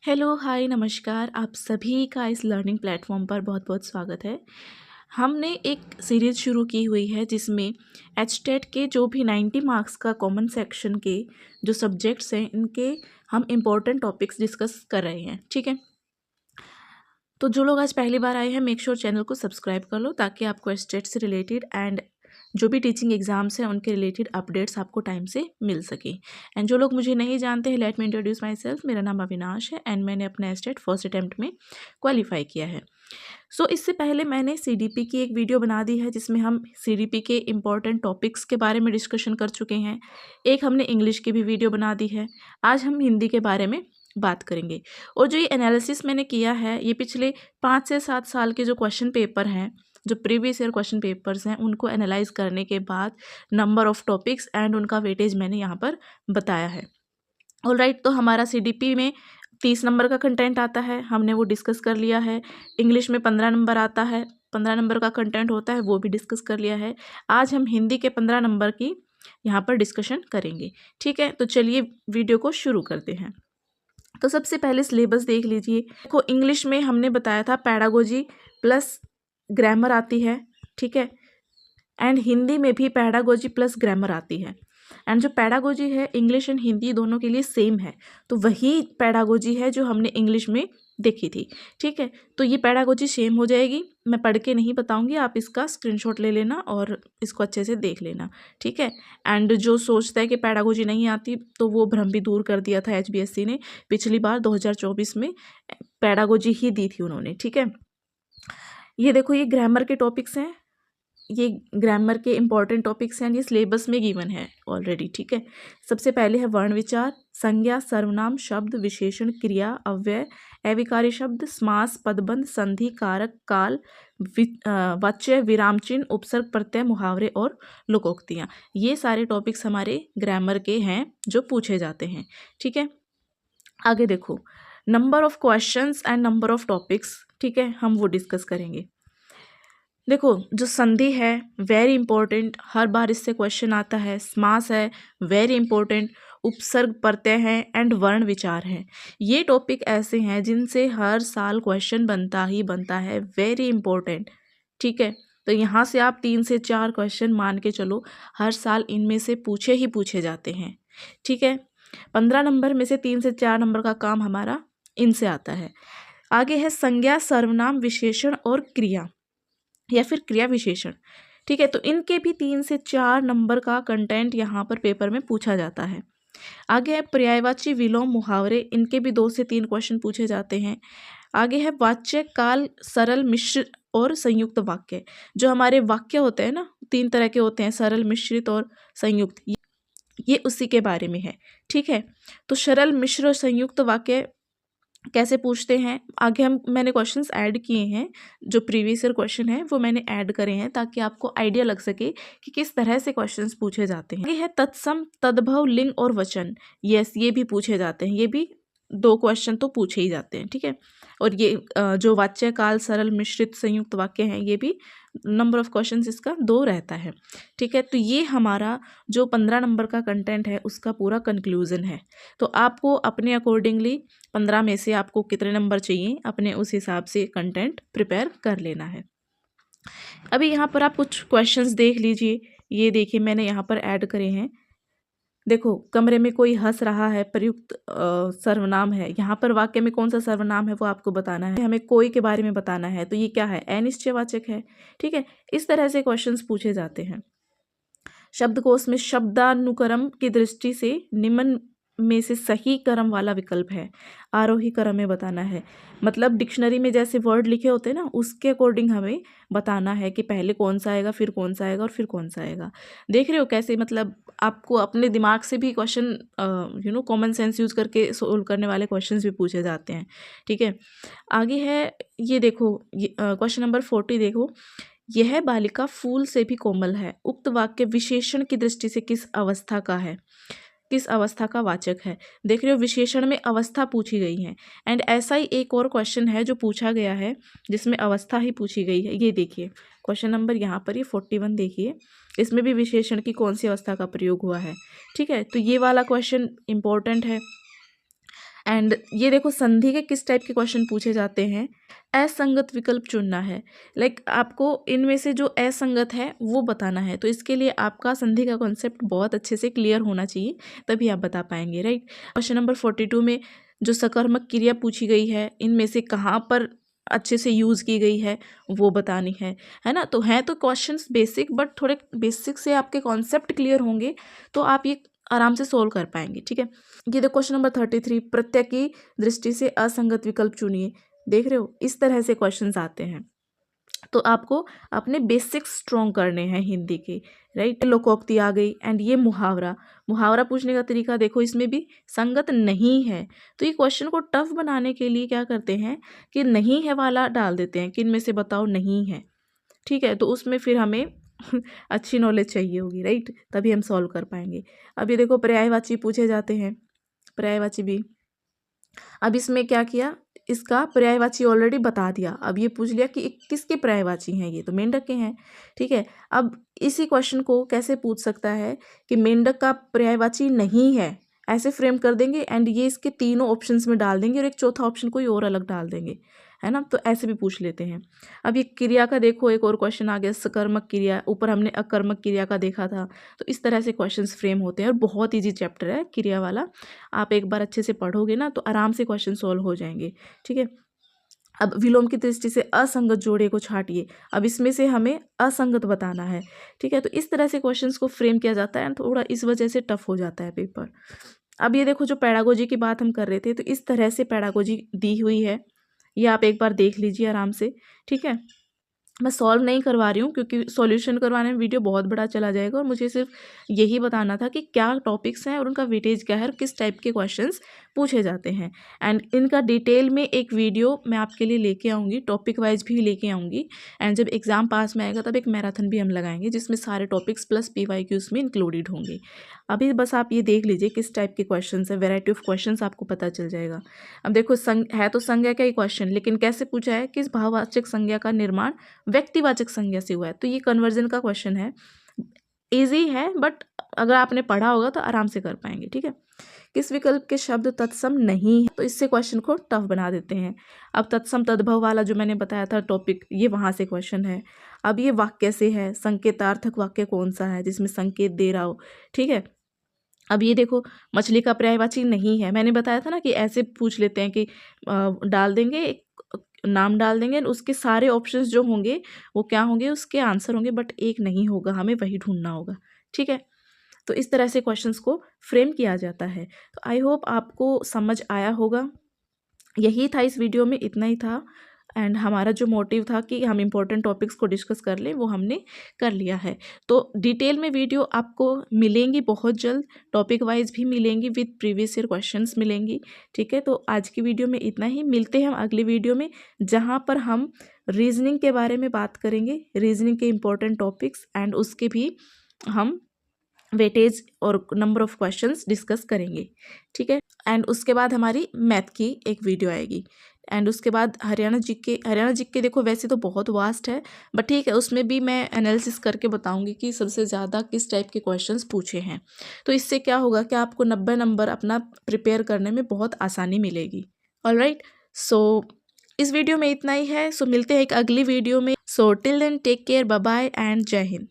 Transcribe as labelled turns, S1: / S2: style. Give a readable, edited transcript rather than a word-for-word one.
S1: Hello, हाय, नमस्कार। आप सभी का इस लर्निंग प्लेटफॉर्म पर बहुत बहुत स्वागत है। हमने एक सीरीज़ शुरू की हुई है जिसमें एचटेट के जो भी 90 मार्क्स का कॉमन सेक्शन के जो सब्जेक्ट्स हैं इनके हम इम्पोर्टेंट टॉपिक्स डिस्कस कर रहे हैं। ठीक है, तो जो लोग आज पहली बार आए हैं मेक श्योर चैनल को सब्सक्राइब कर लो ताकि आपको एचटेट से रिलेटेड एंड जो भी टीचिंग एग्जाम्स हैं उनके रिलेटेड अपडेट्स आपको टाइम से मिल सके। एंड जो लोग मुझे नहीं जानते हैं, let me introduce my self. मेरा नाम अविनाश है एंड मैंने अपना एचटेट फर्स्ट अटैम्प्ट में क्वालिफाई किया है। इससे पहले मैंने सीडीपी की एक वीडियो बना दी है जिसमें हम सीडीपी के इम्पॉर्टेंट टॉपिक्स के बारे में डिस्कशन कर चुके हैं। एक हमने इंग्लिश की भी वीडियो बना दी है। आज हम हिंदी के बारे में बात करेंगे। और जो ये एनालिसिस मैंने किया है ये पिछले 5 से 7 साल के जो क्वेश्चन पेपर हैं, जो प्रीवियस ईयर क्वेश्चन पेपर्स हैं, उनको एनालाइज करने के बाद नंबर ऑफ टॉपिक्स एंड उनका वेटेज मैंने यहाँ पर बताया है। ऑलराइट, तो हमारा सीडीपी में 30 नंबर का कंटेंट आता है, हमने वो डिस्कस कर लिया है। इंग्लिश में 15 नंबर आता है, 15 नंबर का कंटेंट होता है, वो भी डिस्कस कर लिया है। आज हम हिंदी के 15 नंबर की यहाँ पर डिस्कशन करेंगे। ठीक है, तो चलिए वीडियो को शुरू करते हैं। तो सबसे पहले सिलेबस देख लीजिए। देखो, इंग्लिश में हमने बताया था पैडागोजी प्लस ग्रामर आती है। ठीक है, एंड हिंदी में भी पैडागोजी प्लस ग्रामर आती है। एंड जो पैडागोजी है इंग्लिश एंड हिंदी दोनों के लिए सेम है, तो वही पैडागोजी है जो हमने इंग्लिश में देखी थी। ठीक है, तो ये पैडागोजी सेम हो जाएगी। मैं पढ़ के नहीं बताऊंगी, आप इसका स्क्रीनशॉट ले लेना और इसको अच्छे से देख लेना। ठीक है, एंड जो सोचता है कि पैडागोजी नहीं आती तो वो भ्रम भी दूर कर दिया था एचबीएससी ने। पिछली बार 2024 में पैडागोजी ही दी थी उन्होंने। ठीक है, ये देखो, ये ग्रामर के टॉपिक्स हैं, ये ग्रामर के इंपॉर्टेंट टॉपिक्स हैं, ये सिलेबस में गिवन है ऑलरेडी। ठीक है, सबसे पहले है वर्ण विचार, संज्ञा, सर्वनाम, शब्द, विशेषण, क्रिया, अव्यय, अविकारी शब्द, समास, पदबंध, संधि, कारक, काल, वाच्य, विराम चिन्ह, उपसर्ग, प्रत्यय, मुहावरे और लोकोक्तियाँ। ये सारे टॉपिक्स हमारे ग्रामर के हैं जो पूछे जाते हैं। ठीक है, आगे देखो, number of questions and number of topics. ठीक है, हम वो डिस्कस करेंगे। देखो, जो संधि है वेरी इंपॉर्टेंट, हर बार इससे क्वेश्चन आता है। समास है वेरी इंपॉर्टेंट, उपसर्ग, प्रत्यय है एंड वर्ण विचार है। ये टॉपिक ऐसे हैं जिनसे हर साल क्वेश्चन बनता ही बनता है, वेरी इंपॉर्टेंट। ठीक है, तो यहाँ से आप 3 से 4 क्वेश्चन मान के चलो, हर साल इनमें से पूछे ही पूछे जाते हैं। ठीक है, 15 नंबर में से 3 से 4 नंबर का काम हमारा इनसे आता है। आगे है संज्ञा, सर्वनाम, विशेषण और क्रिया या फिर क्रिया विशेषण। ठीक है, तो इनके भी 3 से 4 नंबर का कंटेंट यहाँ पर पेपर में पूछा जाता है। आगे है पर्यायवाची, विलोम, मुहावरे, इनके भी 2 से 3 क्वेश्चन पूछे जाते हैं। आगे है वाच्य, काल, सरल, मिश्र और संयुक्त वाक्य। जो हमारे वाक्य होते हैं ना, 3 तरह के होते हैं, सरल, मिश्रित और संयुक्त, ये उसी के बारे में है। ठीक है, तो सरल, मिश्र और संयुक्त वाक्य कैसे पूछते हैं, आगे मैंने क्वेश्चंस ऐड किए हैं, जो प्रीवियस ईयर क्वेश्चन है वो मैंने ऐड करे हैं ताकि आपको आइडिया लग सके कि किस तरह से क्वेश्चंस पूछे जाते हैं। ये है तत्सम, तद्भव, लिंग और वचन। यस, ये भी पूछे जाते हैं, ये भी 2 क्वेश्चन तो पूछे ही जाते हैं। ठीक है, और ये जो वाच्य, काल, सरल, मिश्रित, संयुक्त वाक्य हैं, ये भी नंबर ऑफ क्वेश्चंस इसका 2 रहता है। ठीक है, तो ये हमारा जो 15 नंबर का कंटेंट है उसका पूरा कंक्लूजन है। तो आपको अपने अकॉर्डिंगली 15 में से आपको कितने नंबर चाहिए, अपने उस हिसाब से कंटेंट प्रिपेयर कर लेना है। अभी यहाँ पर आप कुछ क्वेश्चंस देख लीजिए। ये देखिए, मैंने यहाँ पर ऐड करे हैं। देखो, कमरे में कोई हंस रहा है, प्रयुक्त सर्वनाम है। यहाँ पर वाक्य में कौन सा सर्वनाम है वो आपको बताना है, हमें कोई के बारे में बताना है, तो ये क्या है, अनिश्चयवाचक है। ठीक है, इस तरह से क्वेश्चंस पूछे जाते हैं। शब्दकोश में शब्दानुक्रम की दृष्टि से निम्न में से सही क्रम वाला विकल्प है, आरोही क्रम में बताना है। मतलब डिक्शनरी में जैसे वर्ड लिखे होते हैं ना, उसके अकॉर्डिंग हमें बताना है कि पहले कौन सा आएगा, फिर कौन सा आएगा और फिर कौन सा आएगा। देख रहे हो कैसे, मतलब आपको अपने दिमाग से भी क्वेश्चन कॉमन सेंस यूज करके सोल्व करने वाले क्वेश्चंस भी पूछे जाते हैं। ठीक है, आगे है, ये देखो, क्वेश्चन नंबर 40 देखो, यह बालिका फूल से भी कोमल है। उक्त वाक्य विशेषण की दृष्टि से किस अवस्था का है, किस अवस्था का वाचक है। देख रहे हो, विशेषण में अवस्था पूछी गई है। एंड ऐसा ही एक और क्वेश्चन है जो पूछा गया है जिसमें अवस्था ही पूछी गई है। ये देखिए क्वेश्चन नंबर यहाँ पर ये 41 देखिए, इसमें भी विशेषण की कौन सी अवस्था का प्रयोग हुआ है। ठीक है, तो ये वाला क्वेश्चन इंपॉर्टेंट है। एंड ये देखो संधि के किस टाइप के क्वेश्चन पूछे जाते हैं, असंगत विकल्प चुनना है। आपको इनमें से जो असंगत है वो बताना है, तो इसके लिए आपका संधि का कॉन्सेप्ट बहुत अच्छे से क्लियर होना चाहिए, तभी आप बता पाएंगे, राइट। क्वेश्चन नंबर 42 में जो सकर्मक क्रिया पूछी गई है, इनमें से कहाँ पर अच्छे से यूज़ की गई है वो बतानी है ना। तो हैं तो क्वेश्चंस बेसिक, बट थोड़े बेसिक से आपके कॉन्सेप्ट क्लियर होंगे तो आप ये आराम से सोल्व कर पाएंगे, ठीक है। ये देखो क्वेश्चन नंबर 33, प्रत्यय की दृष्टि से असंगत विकल्प चुनिए। देख रहे हो, इस तरह से क्वेश्चंस आते हैं, तो आपको अपने बेसिक्स स्ट्रॉन्ग करने हैं हिंदी के, राइट। लोकोक्ति आ गई, एंड ये मुहावरा, मुहावरा पूछने का तरीका देखो, इसमें भी संगत नहीं है, तो ये क्वेश्चन को टफ बनाने के लिए क्या करते हैं कि नहीं है वाला डाल देते हैं कि इनमें से बताओ नहीं है, ठीक है। तो उसमें फिर हमें अच्छी नॉलेज चाहिए होगी, राइट, तभी हम सॉल्व कर पाएंगे। अब ये देखो पर्यायवाची पूछे जाते हैं, पर्यायवाची भी। अब इसमें क्या किया, इसका पर्यायवाची ऑलरेडी बता दिया, अब ये पूछ लिया कि किसके पर्यायवाची हैं, ये तो मेंढक के हैं, ठीक है। अब इसी क्वेश्चन को कैसे पूछ सकता है कि मेंढक का पर्यायवाची नहीं है, ऐसे फ्रेम कर देंगे एंड ये इसके तीनों ऑप्शंस में डाल देंगे और एक चौथा ऑप्शन कोई और अलग डाल देंगे, है ना। तो ऐसे भी पूछ लेते हैं। अब ये क्रिया का देखो, एक और क्वेश्चन आ गया, सकर्मक क्रिया, ऊपर हमने अकर्मक क्रिया का देखा था। तो इस तरह से क्वेश्चंस फ्रेम होते हैं और बहुत ईजी चैप्टर है क्रिया वाला, आप एक बार अच्छे से पढ़ोगे ना तो आराम से क्वेश्चन सॉल्व हो जाएंगे, ठीक है। अब विलोम की दृष्टि से असंगत जोड़े को छाटिए, अब इसमें से हमें असंगत बताना है, ठीक है। तो इस तरह से क्वेश्चंस को फ्रेम किया जाता है, थोड़ा इस वजह से टफ हो जाता है पेपर। अब ये देखो, जो पेडागोजी की बात हम कर रहे थे, तो इस तरह से पेडागोजी दी हुई है, ये आप एक बार देख लीजिए आराम से, ठीक है। मैं सॉल्व नहीं करवा रही हूँ क्योंकि सॉल्यूशन करवाने में वीडियो बहुत बड़ा चला जाएगा, और मुझे सिर्फ यही बताना था कि क्या टॉपिक्स हैं और उनका वेटेज क्या है और किस टाइप के क्वेश्चंस पूछे जाते हैं। एंड इनका डिटेल में एक वीडियो मैं आपके लिए लेके आऊँगी, टॉपिक वाइज भी लेके आऊँगी, एंड जब एग्ज़ाम पास में आएगा तब एक मैराथन भी हम लगाएंगे जिसमें सारे टॉपिक्स प्लस PYQs में इंक्लूडेड होंगे। अभी बस आप ये देख लीजिए किस टाइप के क्वेश्चंस है, वेराइटी ऑफ क्वेश्चंस आपको पता चल जाएगा। अब देखो, है तो संज्ञा का ही क्वेश्चन, लेकिन कैसे पूछा है, किस भाववाचक संज्ञा का निर्माण व्यक्तिवाचक संज्ञा से हुआ है, तो ये कन्वर्जन का क्वेश्चन है, इजी है, बट अगर आपने पढ़ा होगा तो आराम से कर पाएंगे, ठीक है। किस विकल्प के शब्द तत्सम नहीं है, तो इससे क्वेश्चन को टफ बना देते हैं। अब तत्सम तद्भव वाला जो मैंने बताया था टॉपिक, ये वहाँ से क्वेश्चन है। अब ये वाक्य से है, संकेतार्थक वाक्य कौन सा है जिसमें संकेत दे रहा हो, ठीक है। अब ये देखो, मछली का पर्यायवाची नहीं है, मैंने बताया था ना कि ऐसे पूछ लेते हैं कि डाल देंगे, एक नाम डाल देंगे, उसके सारे ऑप्शंस जो होंगे वो क्या होंगे, उसके आंसर होंगे, बट एक नहीं होगा, हमें वही ढूंढना होगा, ठीक है। तो इस तरह से क्वेश्चंस को फ्रेम किया जाता है। तो आई होप आपको समझ आया होगा, यही था इस वीडियो में, इतना ही था। एंड हमारा जो मोटिव था कि हम इम्पोर्टेंट टॉपिक्स को डिस्कस कर लें, वो हमने कर लिया है। तो डिटेल में वीडियो आपको मिलेंगी बहुत जल्द, टॉपिक वाइज भी मिलेंगी, विद प्रीवियस ईयर क्वेश्चंस मिलेंगी, ठीक है। तो आज की वीडियो में इतना ही, मिलते हैं हम अगली वीडियो में जहाँ पर हम रीजनिंग के बारे में बात करेंगे, रीजनिंग के इम्पोर्टेंट टॉपिक्स एंड उसके भी हम वेटेज और नंबर ऑफ क्वेश्चंस डिस्कस करेंगे, ठीक है। एंड उसके बाद हमारी मैथ की एक वीडियो आएगी, एंड उसके बाद हरियाणा जीके देखो वैसे तो बहुत वास्ट है, बट ठीक है, उसमें भी मैं एनालिसिस करके बताऊंगी कि सबसे ज़्यादा किस टाइप के क्वेश्चंस पूछे हैं। तो इससे क्या होगा कि आपको 90 नंबर अपना प्रिपेयर करने में बहुत आसानी मिलेगी। ऑलराइट, सो इस वीडियो में इतना ही है, सो मिलते हैं एक अगली वीडियो में। So till then take care, bye bye and Jai Hind.